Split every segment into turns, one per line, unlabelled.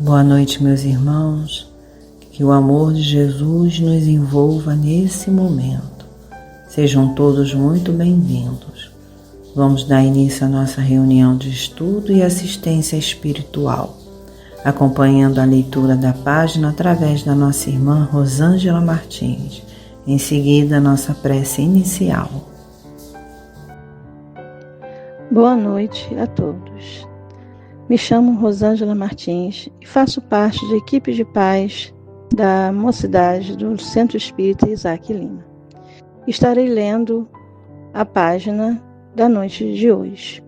Boa noite, meus irmãos. Que o amor de Jesus nos envolva nesse momento. Sejam todos muito bem-vindos. Vamos dar início à nossa reunião de estudo e assistência espiritual, acompanhando a leitura da página através da nossa irmã Rosângela Martins. Em seguida, nossa prece inicial.
Boa noite a todos. Me chamo Rosângela Martins e faço parte da equipe de paz da Mocidade do Centro Espírita Isaac Lima. Estarei lendo a página da noite de hoje,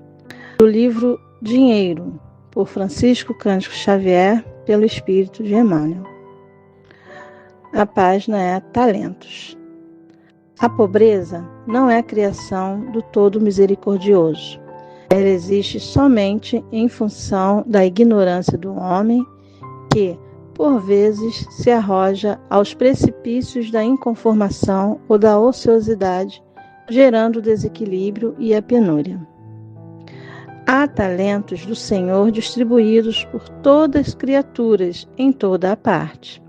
do livro Dinheiro, por Francisco Cândido Xavier, pelo Espírito de Emmanuel. A página é Talentos. A pobreza não é a criação do Todo Misericordioso. Ela existe somente em função da ignorância do homem que, por vezes, se arroja aos precipícios da inconformação ou da ociosidade, gerando o desequilíbrio e a penúria. Há talentos do Senhor distribuídos por todas as criaturas em toda a parte.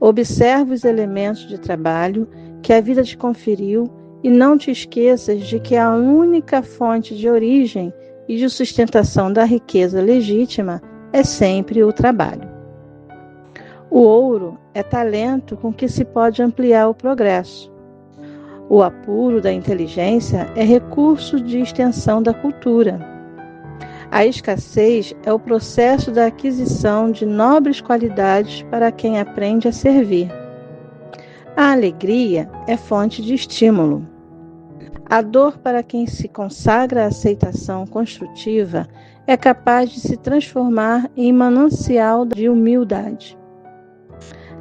Observa os elementos de trabalho que a vida te conferiu e não te esqueças de que a única fonte de origem e de sustentação da riqueza legítima é sempre o trabalho. O ouro é talento com que se pode ampliar o progresso. O apuro da inteligência é recurso de extensão da cultura. A escassez é o processo da aquisição de nobres qualidades para quem aprende a servir. A alegria é fonte de estímulo. A dor para quem se consagra à aceitação construtiva é capaz de se transformar em manancial de humildade.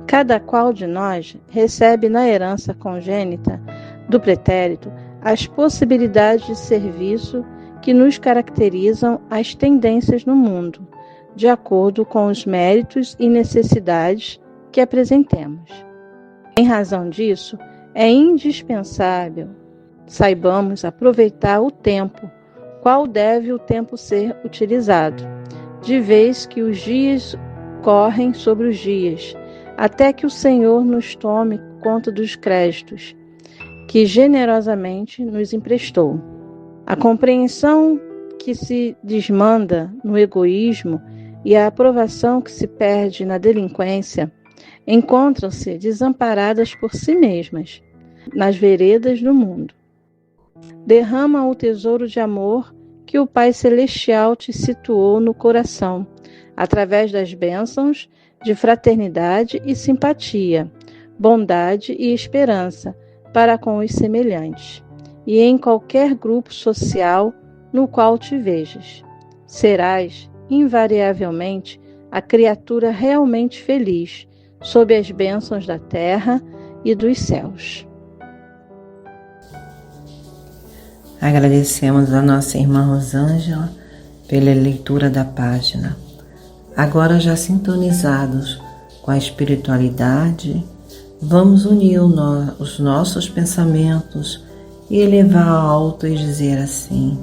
Cada qual de nós recebe na herança congênita do pretérito as possibilidades de serviço que nos caracterizam as tendências no mundo, de acordo com os méritos e necessidades que apresentemos. Em razão disso, é indispensável saibamos aproveitar o tempo, qual deve o tempo ser utilizado, de vez que os dias correm sobre os dias, até que o Senhor nos tome conta dos créditos que generosamente nos emprestou. A compreensão que se desmanda no egoísmo e a aprovação que se perde na delinquência encontram-se desamparadas por si mesmas, nas veredas do mundo. Derrama o tesouro de amor que o Pai Celestial te situou no coração, através das bênçãos de fraternidade e simpatia, bondade e esperança para com os semelhantes, e em qualquer grupo social no qual te vejas. Serás, invariavelmente, a criatura realmente feliz, sob as bênçãos da terra e dos céus.
Agradecemos a nossa irmã Rosângela pela leitura da página. Agora, já sintonizados com a espiritualidade, vamos unir os nossos pensamentos e elevar ao alto e dizer assim: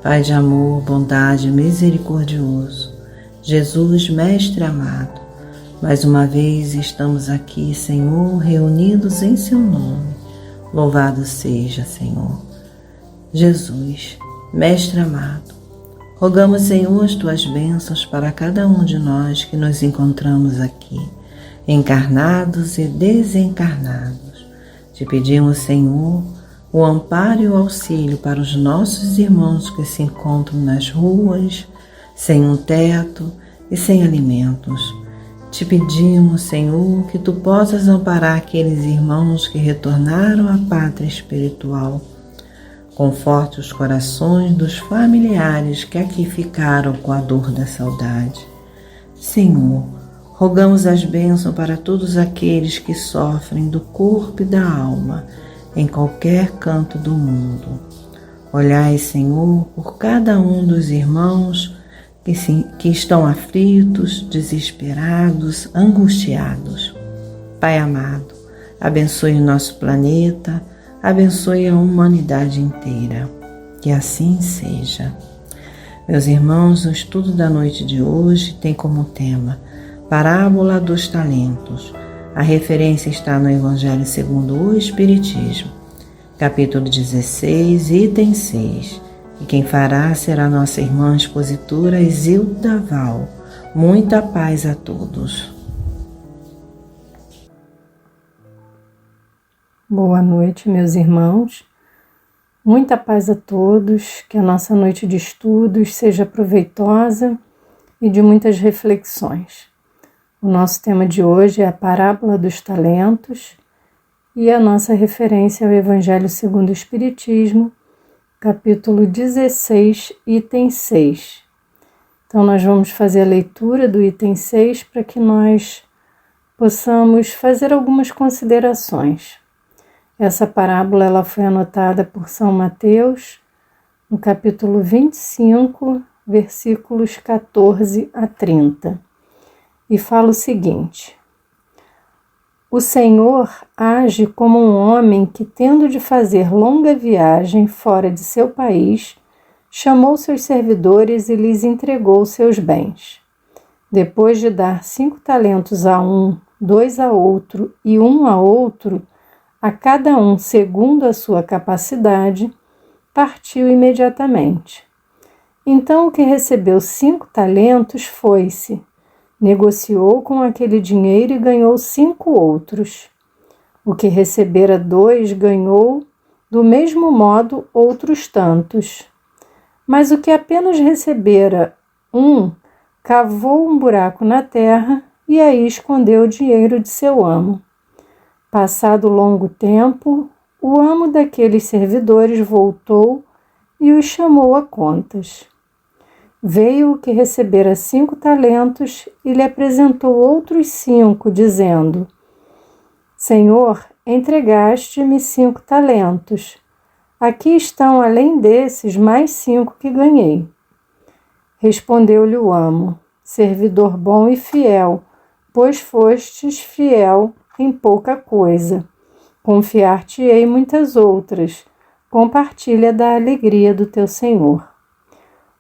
Pai de amor, bondade, misericordioso, Jesus, Mestre amado, mais uma vez estamos aqui, Senhor, reunidos em Seu nome. Louvado seja, Senhor. Jesus, Mestre amado, rogamos, Senhor, as Tuas bênçãos para cada um de nós que nos encontramos aqui, encarnados e desencarnados. Te pedimos, Senhor, o amparo e o auxílio para os nossos irmãos que se encontram nas ruas, sem um teto e sem alimentos. Te pedimos, Senhor, que Tu possas amparar aqueles irmãos que retornaram à pátria espiritual. Conforte os corações dos familiares que aqui ficaram com a dor da saudade. Senhor, rogamos as bênçãos para todos aqueles que sofrem do corpo e da alma, em qualquer canto do mundo. Olhai, Senhor, por cada um dos irmãos que estão aflitos, desesperados, angustiados. Pai amado, abençoe o nosso planeta, abençoe a humanidade inteira. Que assim seja. Meus irmãos, o estudo da noite de hoje tem como tema Parábola dos Talentos. A referência está no Evangelho segundo o Espiritismo, capítulo 16, item 6. E quem fará será nossa irmã expositora Isilda Val. Muita paz a todos.
Boa noite, meus irmãos. Muita paz a todos, que a nossa noite de estudos seja proveitosa e de muitas reflexões. O nosso tema de hoje é a Parábola dos Talentos e a nossa referência é o Evangelho segundo o Espiritismo, capítulo 16, item 6. Então, nós vamos fazer a leitura do item 6 para que nós possamos fazer algumas considerações. Essa parábola ela foi anotada por São Mateus, no capítulo 25, versículos 14 a 30. E fala o seguinte: O Senhor age como um homem que, tendo de fazer longa viagem fora de seu país, chamou seus servidores e lhes entregou seus bens. Depois de dar 5 talentos a um, 2 a outro e 1 a outro, a cada um segundo a sua capacidade, partiu imediatamente. Então o que recebeu 5 talentos foi-se, negociou com aquele dinheiro e ganhou 5 outros. O que recebera 2 ganhou, do mesmo modo, outros tantos. Mas o que apenas recebera 1, cavou um buraco na terra e aí escondeu o dinheiro de seu amo. Passado longo tempo, o amo daqueles servidores voltou e os chamou a contas. Veio o que recebera 5 talentos e lhe apresentou outros 5, dizendo: Senhor, entregaste-me 5 talentos. Aqui estão, além desses, mais 5 que ganhei. Respondeu-lhe o amo: Servidor bom e fiel, pois fostes fiel em pouca coisa. Confiar-te-ei muitas outras. Compartilha da alegria do teu senhor.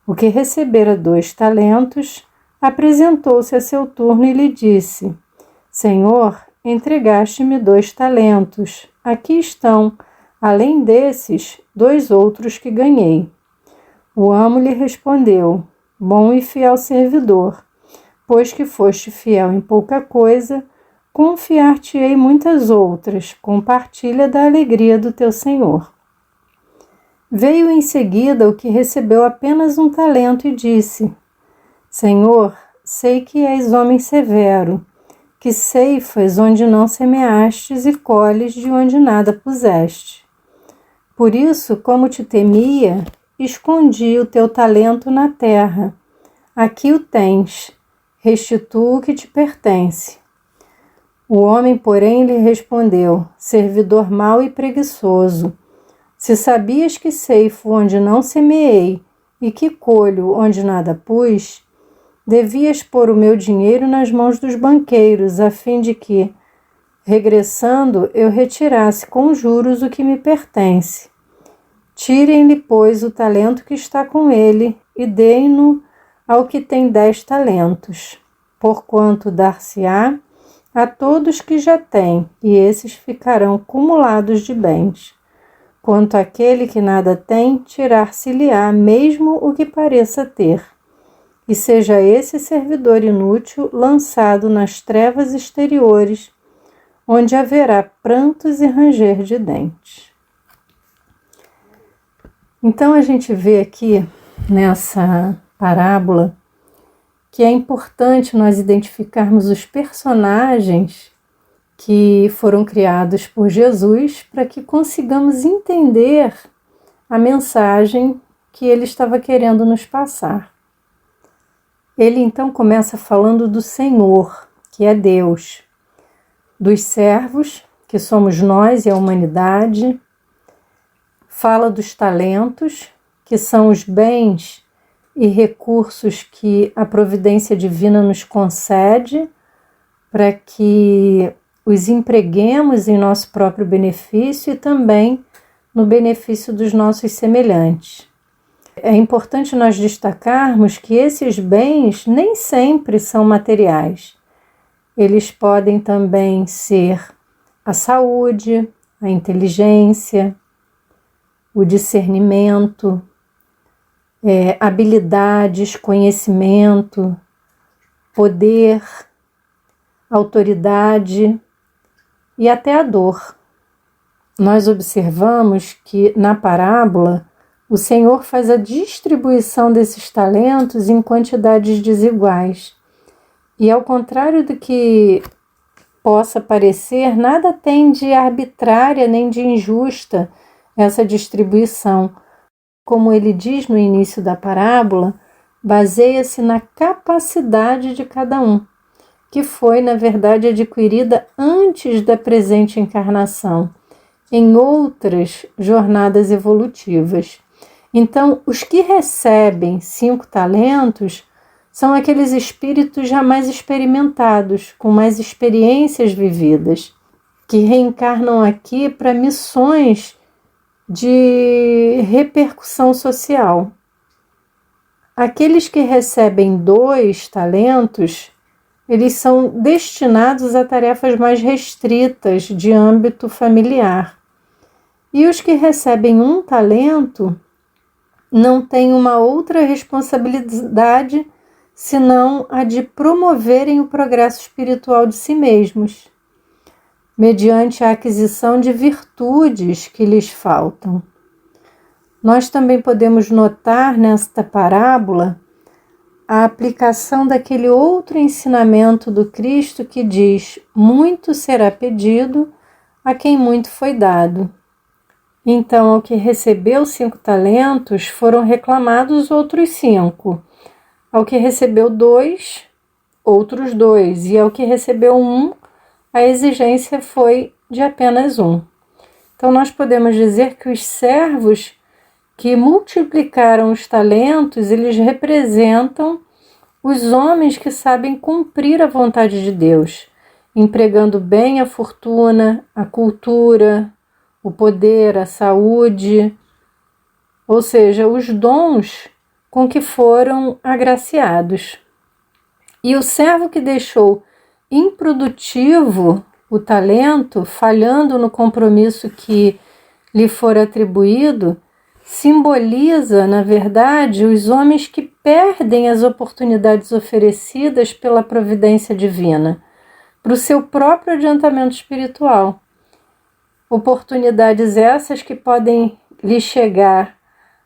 O que recebera 2 talentos, apresentou-se a seu turno e lhe disse: Senhor, entregaste-me 2 talentos. Aqui estão, além desses, 2 outros que ganhei. O amo lhe respondeu: Bom e fiel servidor, pois que foste fiel em pouca coisa, confiar-te-ei muitas outras, compartilha da alegria do teu senhor. Veio em seguida o que recebeu apenas 1 talento e disse: Senhor, sei que és homem severo, que ceifas onde não semeastes e colhes de onde nada puseste. Por isso, como te temia, escondi o teu talento na terra. Aqui o tens, restitua o que te pertence. O homem, porém, lhe respondeu: Servidor mau e preguiçoso, se sabias que ceifo onde não semeei e que colho onde nada pus, devias pôr o meu dinheiro nas mãos dos banqueiros, a fim de que, regressando, eu retirasse com juros o que me pertence. Tirem-lhe, pois, o talento que está com ele e deem-no ao que tem 10 talentos, porquanto dar-se-á a todos que já têm, e esses ficarão cumulados de bens. Quanto àquele que nada tem, tirar-se-lhe-á mesmo o que pareça ter, e seja esse servidor inútil lançado nas trevas exteriores, onde haverá prantos e ranger de dentes. Então a gente vê aqui nessa parábola que é importante nós identificarmos os personagens que foram criados por Jesus para que consigamos entender a mensagem que ele estava querendo nos passar. Ele então começa falando do Senhor, que é Deus, dos servos, que somos nós e a humanidade, fala dos talentos, que são os bens e recursos que a providência divina nos concede para que os empreguemos em nosso próprio benefício e também no benefício dos nossos semelhantes. É importante nós destacarmos que esses bens nem sempre são materiais. Eles podem também ser a saúde, a inteligência, o discernimento, habilidades, conhecimento, poder, autoridade e até a dor. Nós observamos que na parábola o Senhor faz a distribuição desses talentos em quantidades desiguais. E ao contrário do que possa parecer, nada tem de arbitrária nem de injusta essa distribuição. Como ele diz no início da parábola, baseia-se na capacidade de cada um, que foi, na verdade, adquirida antes da presente encarnação, em outras jornadas evolutivas. Então, os que recebem 5 talentos são aqueles espíritos jamais experimentados, com mais experiências vividas, que reencarnam aqui para missões de repercussão social. Aqueles que recebem 2 talentos, eles são destinados a tarefas mais restritas de âmbito familiar. E os que recebem 1 talento não têm uma outra responsabilidade senão a de promoverem o progresso espiritual de si mesmos, mediante a aquisição de virtudes que lhes faltam. Nós também podemos notar nesta parábola a aplicação daquele outro ensinamento do Cristo que diz: muito será pedido a quem muito foi dado. Então, ao que recebeu 5 talentos, foram reclamados outros 5. Ao que recebeu 2, outros 2. E ao que recebeu 1, a exigência foi de apenas 1. Então, nós podemos dizer que os servos que multiplicaram os talentos, eles representam os homens que sabem cumprir a vontade de Deus, empregando bem a fortuna, a cultura, o poder, a saúde, ou seja, os dons com que foram agraciados. E o servo que deixou improdutivo o talento, falhando no compromisso que lhe for atribuído, simboliza, na verdade, os homens que perdem as oportunidades oferecidas pela providência divina para o seu próprio adiantamento espiritual. Oportunidades essas que podem lhe chegar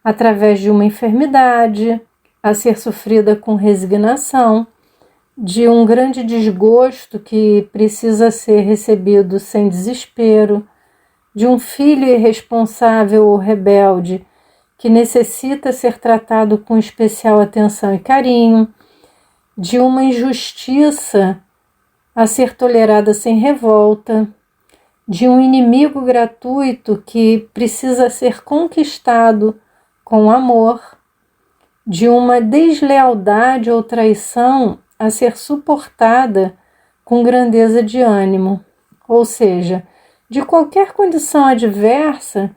através de uma enfermidade, a ser sofrida com resignação, de um grande desgosto que precisa ser recebido sem desespero, de um filho irresponsável ou rebelde que necessita ser tratado com especial atenção e carinho, de uma injustiça a ser tolerada sem revolta, de um inimigo gratuito que precisa ser conquistado com amor, de uma deslealdade ou traição a ser suportada com grandeza de ânimo, ou seja, de qualquer condição adversa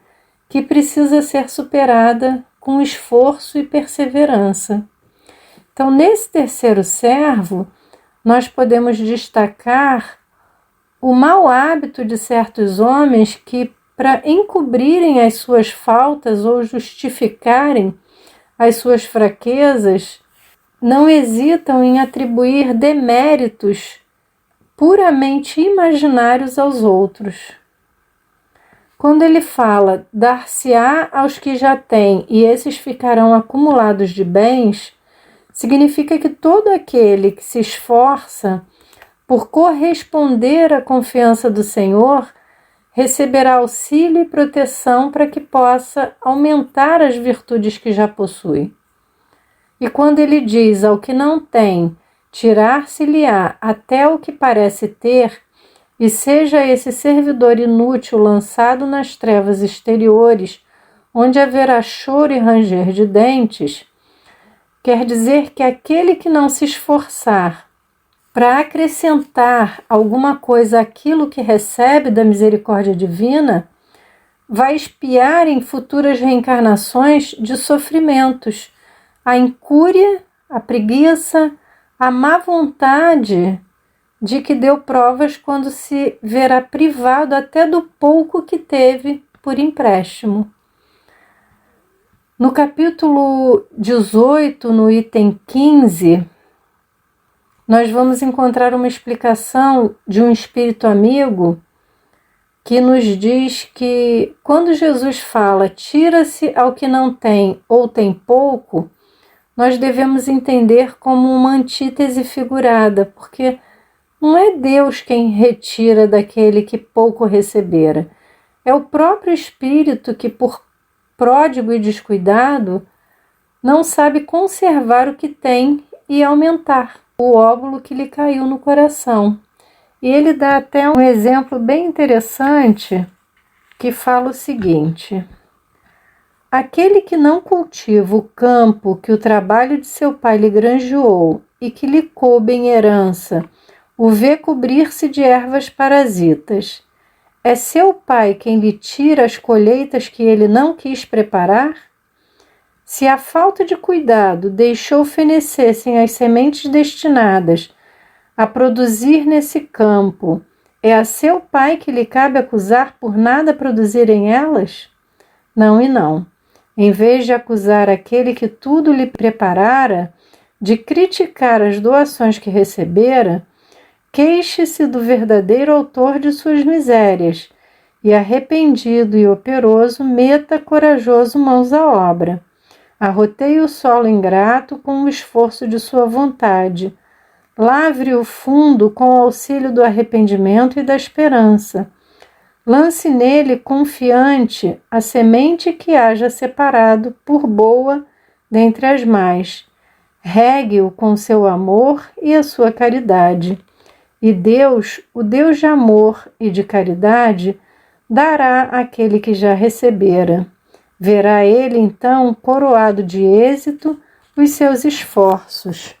que precisa ser superada com esforço e perseverança. Então, nesse terceiro servo, nós podemos destacar o mau hábito de certos homens que, para encobrirem as suas faltas ou justificarem as suas fraquezas, não hesitam em atribuir deméritos puramente imaginários aos outros. Quando ele fala, dar-se-á aos que já têm e esses ficarão acumulados de bens, significa que todo aquele que se esforça por corresponder à confiança do Senhor receberá auxílio e proteção para que possa aumentar as virtudes que já possui. E quando ele diz ao que não tem, tirar-se-lhe-á até o que parece ter, e seja esse servidor inútil lançado nas trevas exteriores, onde haverá choro e ranger de dentes, quer dizer que aquele que não se esforçar para acrescentar alguma coisa àquilo que recebe da misericórdia divina, vai expiar em futuras reencarnações de sofrimentos, a incúria, a preguiça, a má vontade de que deu provas quando se verá privado até do pouco que teve por empréstimo. No capítulo 18, no item 15, nós vamos encontrar uma explicação de um espírito amigo que nos diz que quando Jesus fala tira-se ao que não tem ou tem pouco, nós devemos entender como uma antítese figurada, porque não é Deus quem retira daquele que pouco recebera. É o próprio espírito que, por pródigo e descuidado, não sabe conservar o que tem e aumentar o óbolo que lhe caiu no coração. E ele dá até um exemplo bem interessante que fala o seguinte: aquele que não cultiva o campo que o trabalho de seu pai lhe granjeou e que lhe coube em herança, o vê cobrir-se de ervas parasitas. É seu pai quem lhe tira as colheitas que ele não quis preparar? Se a falta de cuidado deixou fenecerem as sementes destinadas a produzir nesse campo, é a seu pai que lhe cabe acusar por nada produzirem elas? Não e não. Em vez de acusar aquele que tudo lhe preparara, de criticar as doações que recebera, queixe-se do verdadeiro autor de suas misérias e, arrependido e operoso, meta corajoso mãos à obra. Arroteie o solo ingrato com o esforço de sua vontade. Lavre o fundo com o auxílio do arrependimento e da esperança. Lance nele confiante a semente que haja separado por boa dentre as más. Regue-o com seu amor e a sua caridade. E Deus, o Deus de amor e de caridade, dará àquele que já recebera. Verá ele, então, coroado de êxito os seus esforços,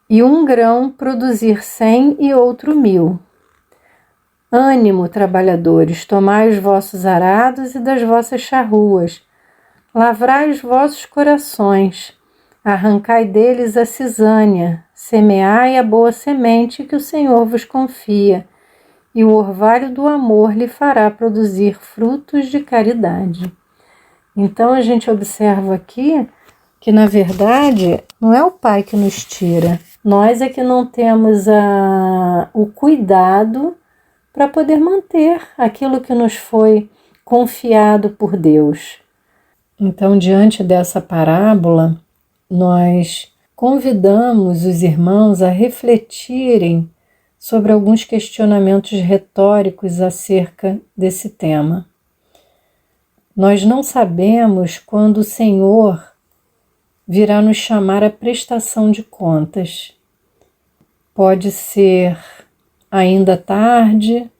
e um grão produzir 100 e outro 1000. Ânimo, trabalhadores, tomai os vossos arados e das vossas charruas, lavrai os vossos corações, arrancai deles a cisânia, semeai a boa semente que o Senhor vos confia, e o orvalho do amor lhe fará produzir frutos de caridade. Então a gente observa aqui que, na verdade, não é o Pai que nos tira, nós é que não temos o cuidado para poder manter aquilo que nos foi confiado por Deus. Então, diante dessa parábola, nós convidamos os irmãos a refletirem sobre alguns questionamentos retóricos acerca desse tema. Nós não sabemos quando o Senhor virá nos chamar à prestação de contas. Pode ser ainda tarde,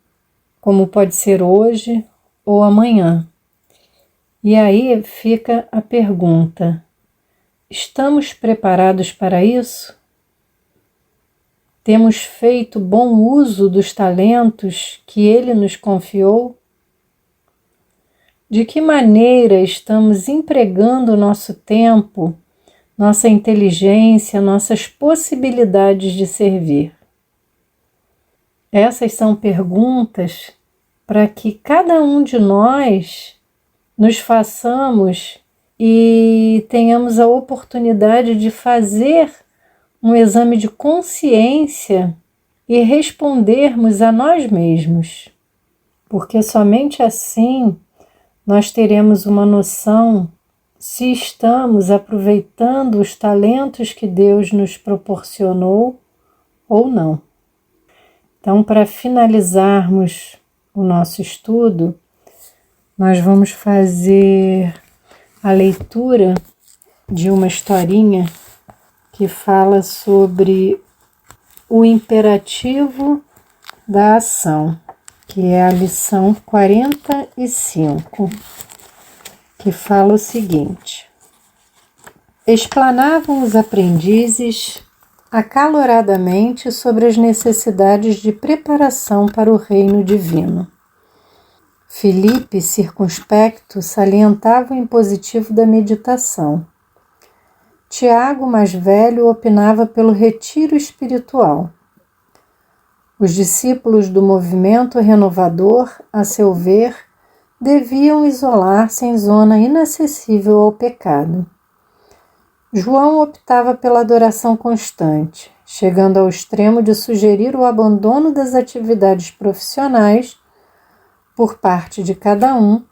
como pode ser hoje ou amanhã. E aí fica a pergunta: estamos preparados para isso? Temos feito bom uso dos talentos que Ele nos confiou? De que maneira estamos empregando o nosso tempo, nossa inteligência, nossas possibilidades de servir? Essas são perguntas para que cada um de nós nos façamos e tenhamos a oportunidade de fazer um exame de consciência e respondermos a nós mesmos, porque somente assim nós teremos uma noção se estamos aproveitando os talentos que Deus nos proporcionou ou não. Então, para finalizarmos o nosso estudo, nós vamos fazer a leitura de uma historinha que fala sobre o imperativo da ação, que é a lição 45, que fala o seguinte: explanavam os aprendizes acaloradamente sobre as necessidades de preparação para o reino divino. Filipe, circunspecto, salientava o impositivo da meditação. Tiago, mais velho, opinava pelo retiro espiritual. Os discípulos do movimento renovador, a seu ver, deviam isolar-se em zona inacessível ao pecado. João optava pela adoração constante, chegando ao extremo de sugerir o abandono das atividades profissionais por parte de cada um,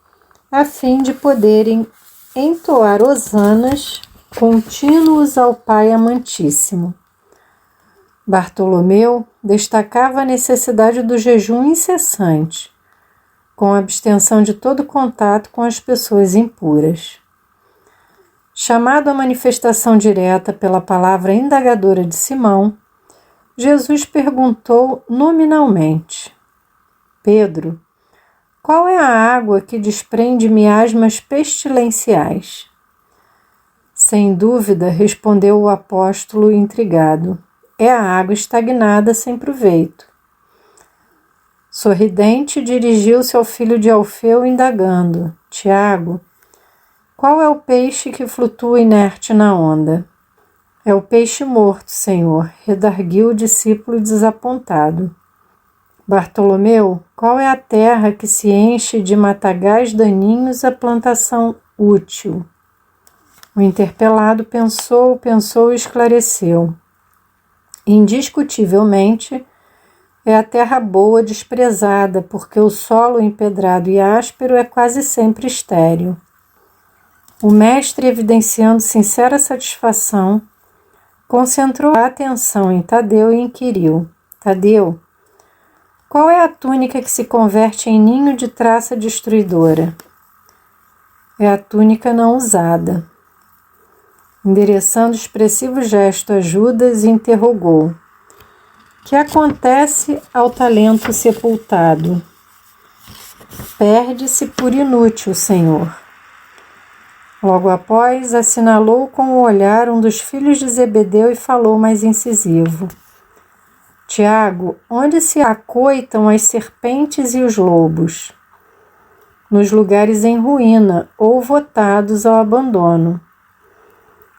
a fim de poderem entoar hosanas contínuos ao Pai amantíssimo. Bartolomeu destacava a necessidade do jejum incessante, com a abstenção de todo contato com as pessoas impuras. Chamado à manifestação direta pela palavra indagadora de Simão, Jesus perguntou nominalmente: Pedro, qual é a água que desprende miasmas pestilenciais? Sem dúvida, respondeu o apóstolo intrigado, é a água estagnada sem proveito. Sorridente, dirigiu-se ao filho de Alfeu, indagando: Tiago, qual é o peixe que flutua inerte na onda? É o peixe morto, Senhor, redarguiu o discípulo desapontado. Bartolomeu, qual é a terra que se enche de matagais daninhos à plantação útil? O interpelado pensou e esclareceu. Indiscutivelmente, é a terra boa desprezada, porque o solo empedrado e áspero é quase sempre estéril. O mestre, evidenciando sincera satisfação, concentrou a atenção em Tadeu e inquiriu: Tadeu, qual é a túnica que se converte em ninho de traça destruidora? É a túnica não usada. Endereçando expressivo gesto a Judas, interrogou: que acontece ao talento sepultado? Perde-se por inútil, Senhor. Logo após, assinalou com o olhar um dos filhos de Zebedeu e falou mais incisivo: Tiago, onde se acoitam as serpentes e os lobos? Nos lugares em ruína ou votados ao abandono.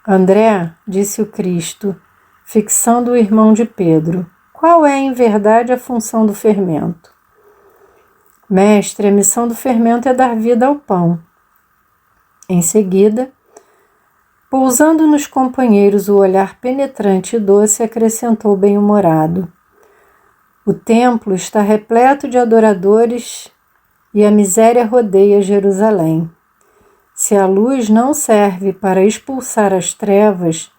André, disse o Cristo, fixando o irmão de Pedro, qual é em verdade a função do fermento? Mestre, a missão do fermento é dar vida ao pão. Em seguida, pousando nos companheiros o olhar penetrante e doce, acrescentou bem-humorado: o templo está repleto de adoradores e a miséria rodeia Jerusalém. Se a luz não serve para expulsar as trevas,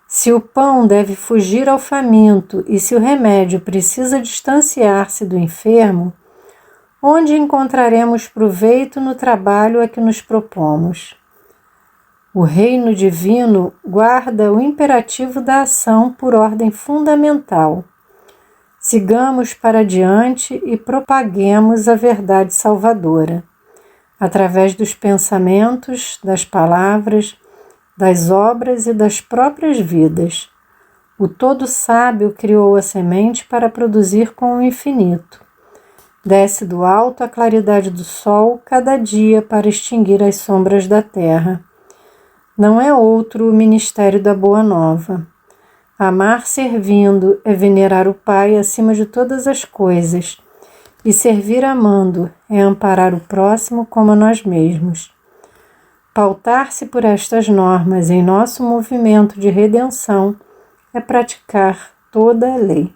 se o pão deve fugir ao faminto e se o remédio precisa distanciar-se do enfermo, onde encontraremos proveito no trabalho a que nos propomos? O reino divino guarda o imperativo da ação por ordem fundamental. Sigamos para diante e propaguemos a verdade salvadora, através dos pensamentos, das palavras, das obras e das próprias vidas. O todo sábio criou a semente para produzir com o infinito. Desce do alto a claridade do sol cada dia para extinguir as sombras da terra. Não é outro o ministério da Boa Nova. Amar servindo é venerar o Pai acima de todas as coisas, e servir amando é amparar o próximo como a nós mesmos. Pautar-se por estas normas em nosso movimento de redenção é praticar toda a lei.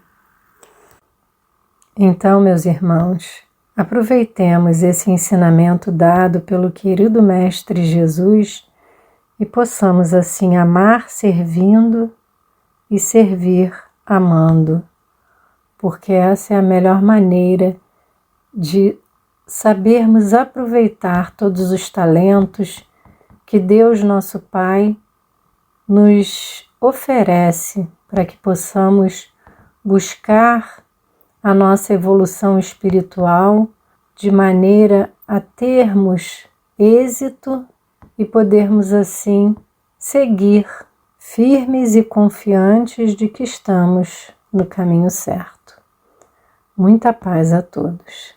Então, meus irmãos, aproveitemos esse ensinamento dado pelo querido Mestre Jesus e possamos assim amar servindo e servir amando, porque essa é a melhor maneira de sabermos aproveitar todos os talentos que Deus, nosso Pai, nos oferece para que possamos buscar a nossa evolução espiritual de maneira a termos êxito e podermos assim seguir firmes e confiantes de que estamos no caminho certo. Muita paz a todos.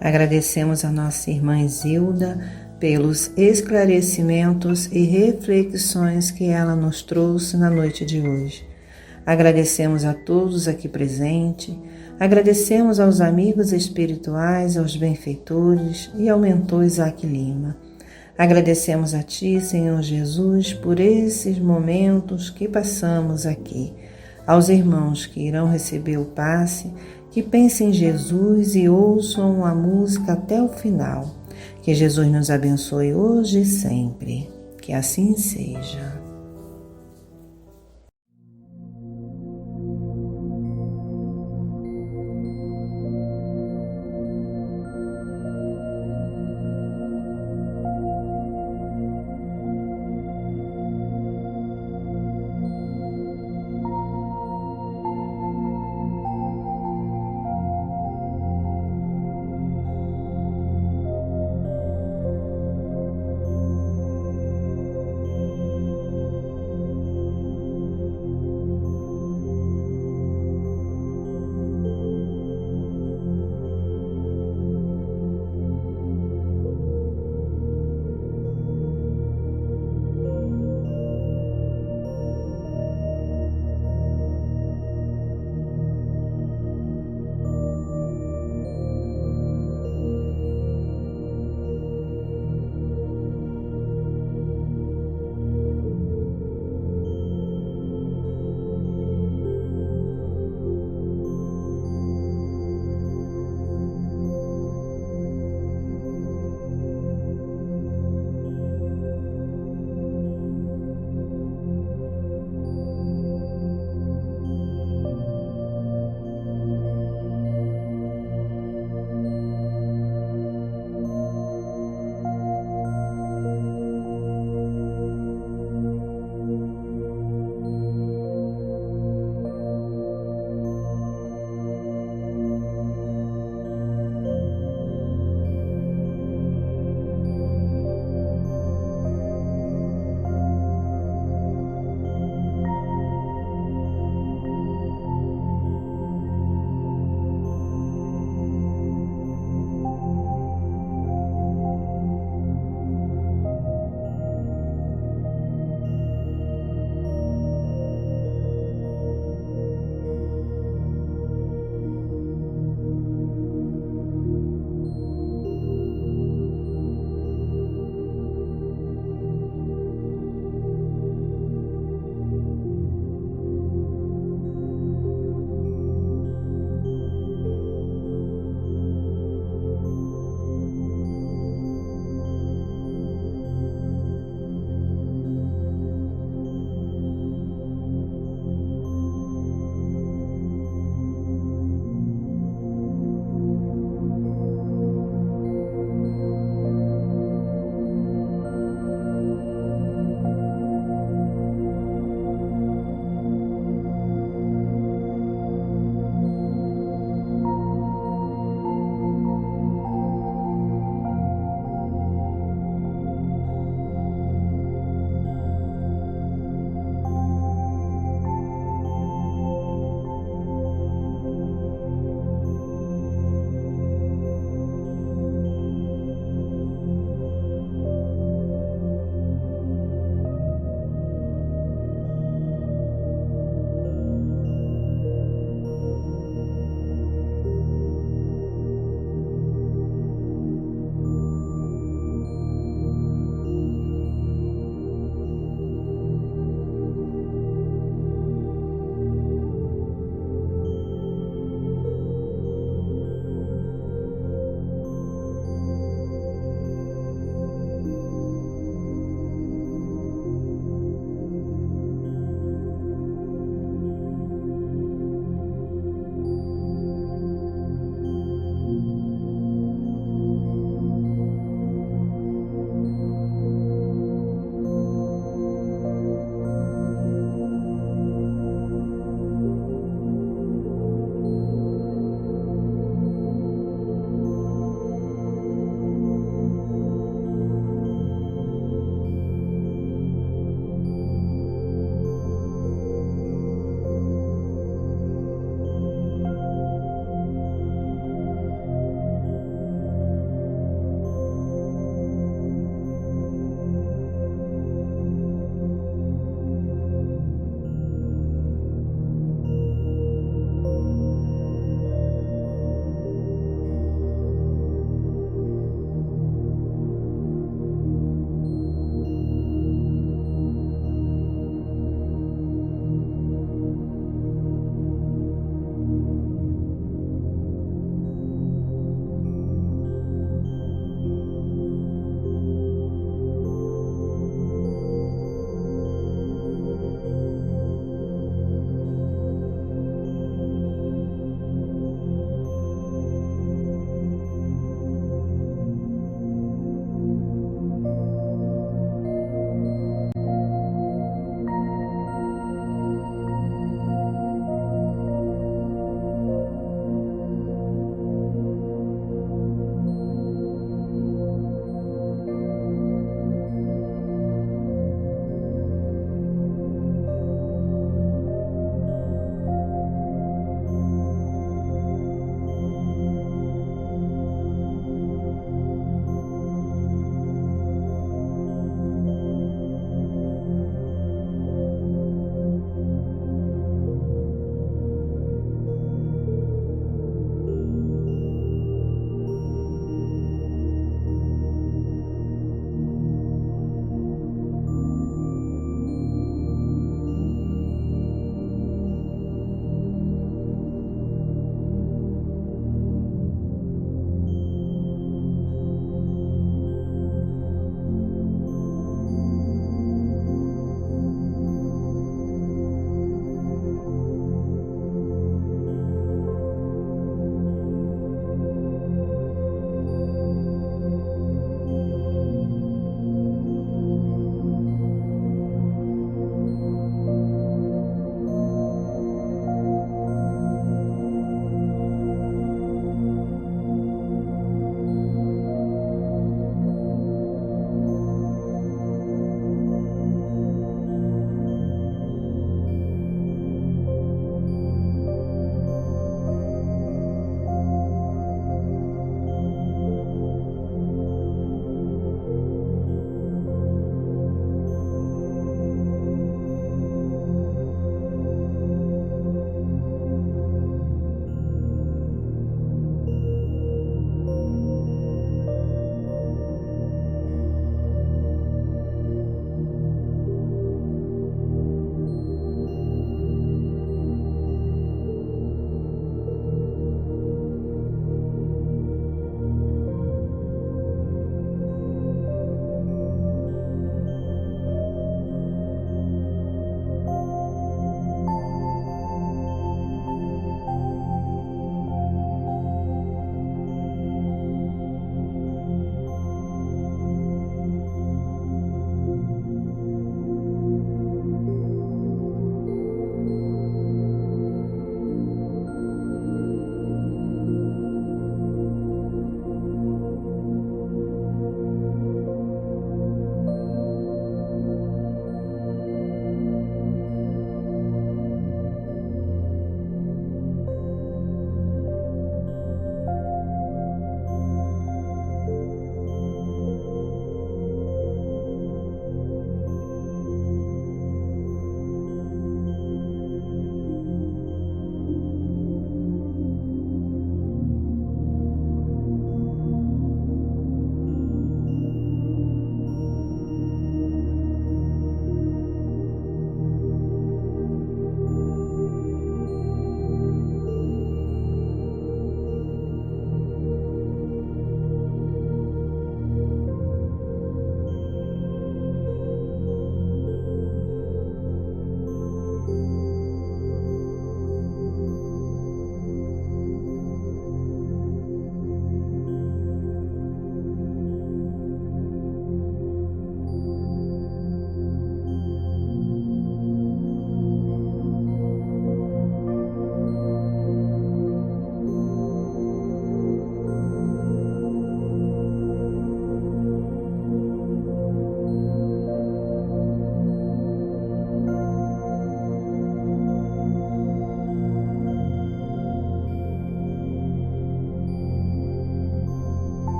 Agradecemos a nossa irmã Zilda pelos esclarecimentos e reflexões que ela nos trouxe na noite de hoje. Agradecemos a todos aqui presentes, agradecemos aos amigos espirituais, aos benfeitores e ao mentor Isaac Lima. Agradecemos a Ti, Senhor Jesus, por esses momentos que passamos aqui. Aos irmãos que irão receber o passe, que pensem em Jesus e ouçam a música até o final. Que Jesus nos abençoe hoje e sempre. Que assim seja.